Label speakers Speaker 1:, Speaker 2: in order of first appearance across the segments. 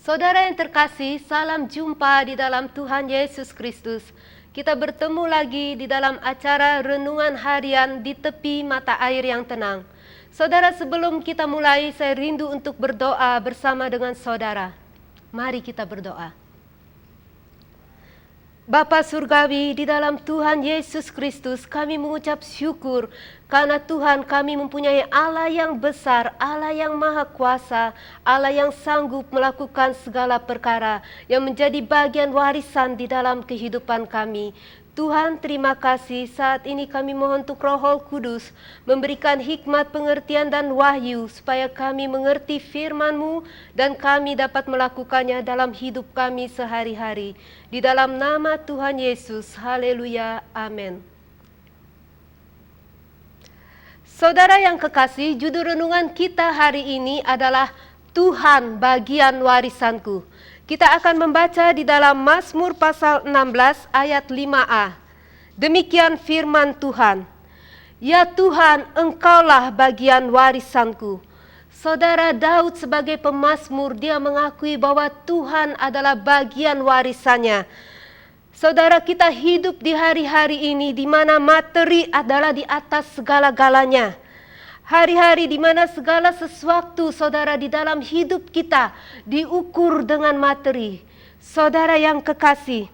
Speaker 1: Saudara yang terkasih, salam jumpa di dalam Tuhan Yesus Kristus. Kita bertemu lagi di dalam acara renungan harian di tepi mata air yang tenang. Saudara, sebelum kita mulai, saya rindu untuk berdoa bersama dengan saudara. Mari kita berdoa. Bapa Surgawi, di dalam Tuhan Yesus Kristus kami mengucap syukur karena Tuhan kami mempunyai Allah yang besar, Allah yang maha kuasa, Allah yang sanggup melakukan segala perkara yang menjadi bagian warisan di dalam kehidupan kami. Tuhan, terima kasih. Saat ini kami mohon untuk Roh Kudus memberikan hikmat, pengertian dan wahyu supaya kami mengerti firman-Mu dan kami dapat melakukannya dalam hidup kami sehari-hari. Di dalam nama Tuhan Yesus, haleluya, amin. Saudara yang kekasih, judul renungan kita hari ini adalah Tuhan bagian warisanku. Kita akan membaca di dalam Mazmur pasal 16 ayat 5a. Demikian firman Tuhan. Ya Tuhan, Engkaulah bagian warisanku. Saudara Daud sebagai pemazmur, dia mengakui bahwa Tuhan adalah bagian warisannya. Saudara, kita hidup di hari-hari ini di mana materi adalah di atas segala-galanya. Hari-hari di mana segala sesuatu, saudara, di dalam hidup kita diukur dengan materi. Saudara yang kekasih,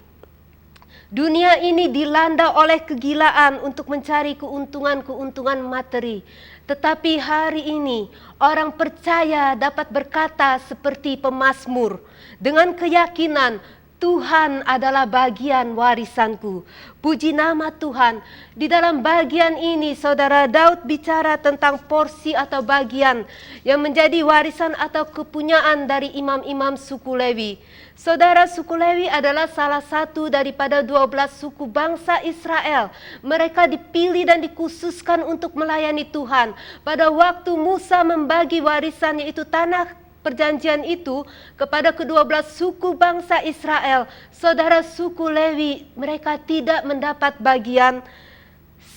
Speaker 1: dunia ini dilanda oleh kegilaan untuk mencari keuntungan-keuntungan materi. Tetapi hari ini orang percaya dapat berkata seperti pemazmur dengan keyakinan, Tuhan adalah bagian warisanku. Puji nama Tuhan. Di dalam bagian ini saudara, Daud bicara tentang porsi atau bagian yang menjadi warisan atau kepunyaan dari imam-imam suku Lewi. Saudara, suku Lewi adalah salah satu daripada 12 suku bangsa Israel. Mereka dipilih dan dikhususkan untuk melayani Tuhan. Pada waktu Musa membagi warisan, yaitu tanah perjanjian itu kepada ke-12 suku bangsa Israel, saudara, suku Lewi mereka tidak mendapat bagian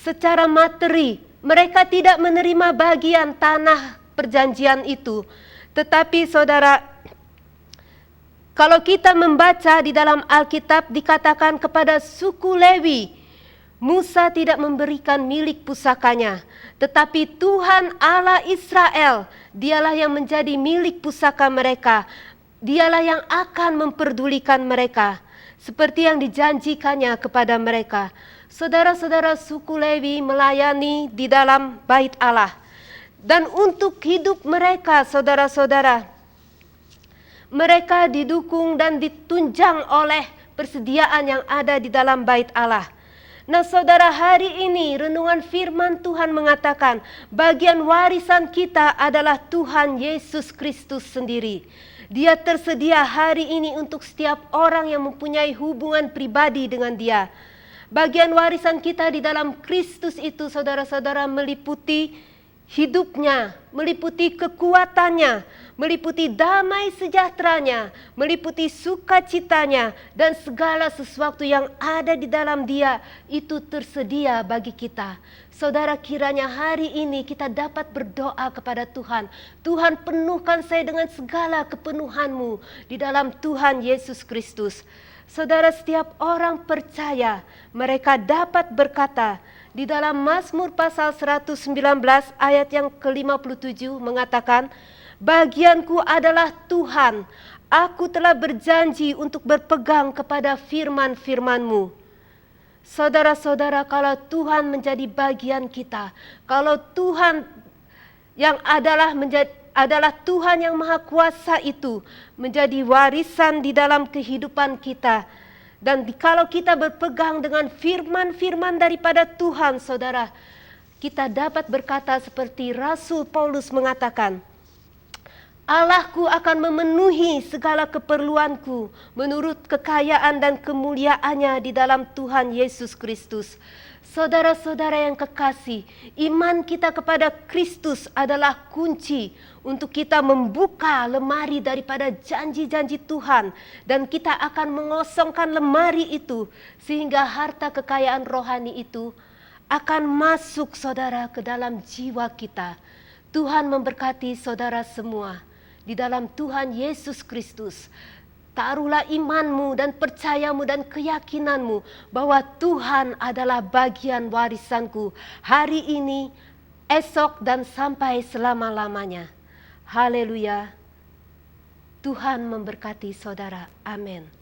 Speaker 1: secara materi. Mereka tidak menerima bagian tanah perjanjian itu. Tetapi saudara, kalau kita membaca di dalam Alkitab dikatakan kepada suku Lewi, Musa tidak memberikan milik pusakanya, tetapi Tuhan Allah Israel, dialah yang menjadi milik pusaka mereka. Dialah yang akan memperdulikan mereka, seperti yang dijanjikannya kepada mereka. Saudara-saudara, suku Lewi melayani di dalam bait Allah. Dan untuk hidup mereka, saudara-saudara, mereka didukung dan ditunjang oleh persediaan yang ada di dalam bait Allah. Nah saudara, hari ini renungan firman Tuhan mengatakan bagian warisan kita adalah Tuhan Yesus Kristus sendiri. Dia tersedia hari ini untuk setiap orang yang mempunyai hubungan pribadi dengan Dia. Bagian warisan kita di dalam Kristus itu, saudara-saudara, meliputi hidupnya, meliputi kekuatannya, meliputi damai sejahteranya, meliputi sukacitanya, dan segala sesuatu yang ada di dalam Dia itu tersedia bagi kita. Saudara, kiranya hari ini kita dapat berdoa kepada Tuhan. Tuhan, penuhkan saya dengan segala kepenuhan-Mu di dalam Tuhan Yesus Kristus. Saudara, setiap orang percaya mereka dapat berkata, di dalam Mazmur pasal 119 ayat yang ke-57 mengatakan, bagianku adalah Tuhan, aku telah berjanji untuk berpegang kepada firman-firman-Mu. Saudara-saudara, kalau Tuhan menjadi bagian kita, kalau Tuhan yang adalah Tuhan yang Maha Kuasa itu menjadi warisan di dalam kehidupan kita. Dan kalau kita berpegang dengan firman-firman daripada Tuhan, saudara, kita dapat berkata seperti Rasul Paulus mengatakan, Allahku akan memenuhi segala keperluanku menurut kekayaan dan kemuliaannya di dalam Tuhan Yesus Kristus. Saudara-saudara yang kekasih, iman kita kepada Kristus adalah kunci untuk kita membuka lemari daripada janji-janji Tuhan. Dan kita akan mengosongkan lemari itu sehingga harta kekayaan rohani itu akan masuk, saudara, ke dalam jiwa kita. Tuhan memberkati saudara semua. di dalam Tuhan Yesus Kristus. Taruhlah imanmu dan percayamu dan keyakinanmu bahwa Tuhan adalah bagian warisanku hari ini, esok, dan sampai selama-lamanya. Haleluya. Tuhan memberkati saudara. Amin.